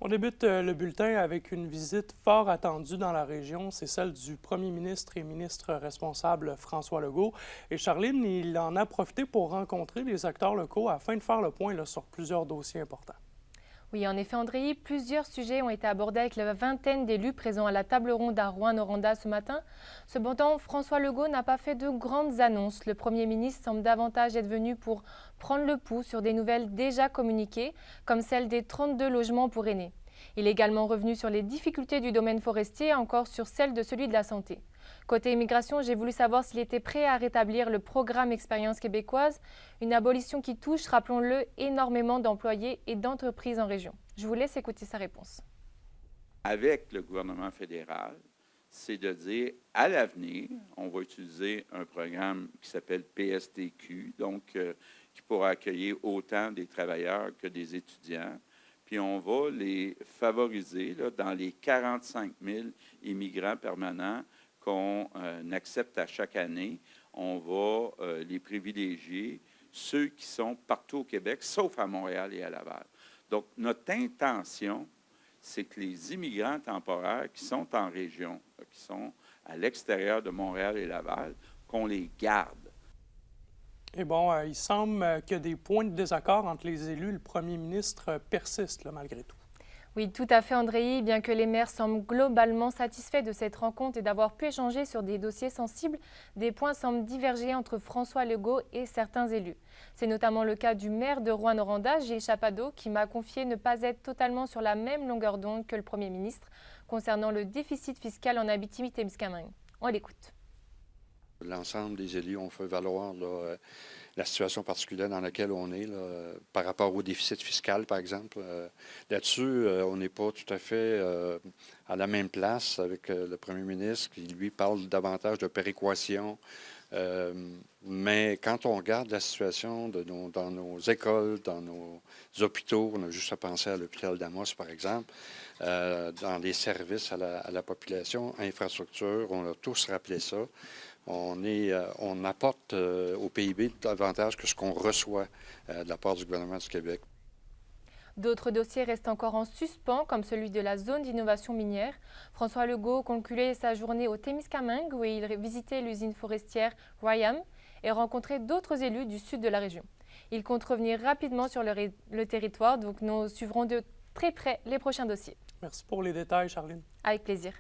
On débute le bulletin avec une visite fort attendue dans la région. C'est celle du premier ministre et ministre responsable François Legault. Et Charline, il en a profité pour rencontrer les acteurs locaux afin de faire le point là, sur plusieurs dossiers importants. Oui, en effet, André, plusieurs sujets ont été abordés avec la vingtaine d'élus présents à la table ronde à Rouyn-Noranda ce matin. Cependant, François Legault n'a pas fait de grandes annonces. Le Premier ministre semble davantage être venu pour prendre le pouls sur des nouvelles déjà communiquées, comme celle des 32 logements pour aînés. Il est également revenu sur les difficultés du domaine forestier, encore sur celle de celui de la santé. Côté immigration, j'ai voulu savoir s'il était prêt à rétablir le programme Expérience québécoise, une abolition qui touche, rappelons-le, énormément d'employés et d'entreprises en région. Je vous laisse écouter sa réponse. Avec le gouvernement fédéral, c'est de dire, à l'avenir, on va utiliser un programme qui s'appelle PSTQ, donc qui pourra accueillir autant des travailleurs que des étudiants. Puis on va les favoriser là, dans les 45 000 immigrants permanents qu'on accepte à chaque année. On va les privilégier, ceux qui sont partout au Québec, sauf à Montréal et à Laval. Donc, notre intention, c'est que les immigrants temporaires qui sont en région, qui sont à l'extérieur de Montréal et Laval, qu'on les garde. Et bon, il semble que des points de désaccord entre les élus et le premier ministre persistent là, malgré tout. Oui, tout à fait, Andréi. Bien que les maires semblent globalement satisfaits de cette rencontre et d'avoir pu échanger sur des dossiers sensibles, des points semblent diverger entre François Legault et certains élus. C'est notamment le cas du maire de Rouyn-Noranda, Gilles Chapado, qui m'a confié ne pas être totalement sur la même longueur d'onde que le Premier ministre concernant le déficit fiscal en Abitibi-Témiscamingue. On l'écoute. L'ensemble des élus ont fait valoir la situation particulière dans laquelle on est par rapport au déficit fiscal, par exemple. Là-dessus, on n'est pas tout à fait à la même place avec le premier ministre qui, lui, parle davantage de péréquation. Mais quand on regarde la situation dans nos écoles, dans nos hôpitaux, on a juste à penser à l'hôpital d'Amos, par exemple, dans les services à la population, infrastructure, on a tous rappelé ça. On apporte au PIB davantage que ce qu'on reçoit de la part du gouvernement du Québec. D'autres dossiers restent encore en suspens, comme celui de la zone d'innovation minière. François Legault concluait sa journée au Témiscamingue, où il visitait l'usine forestière Ryam et rencontrait d'autres élus du sud de la région. Il compte revenir rapidement sur le territoire, donc nous suivrons de très près les prochains dossiers. Merci pour les détails, Charline. Avec plaisir.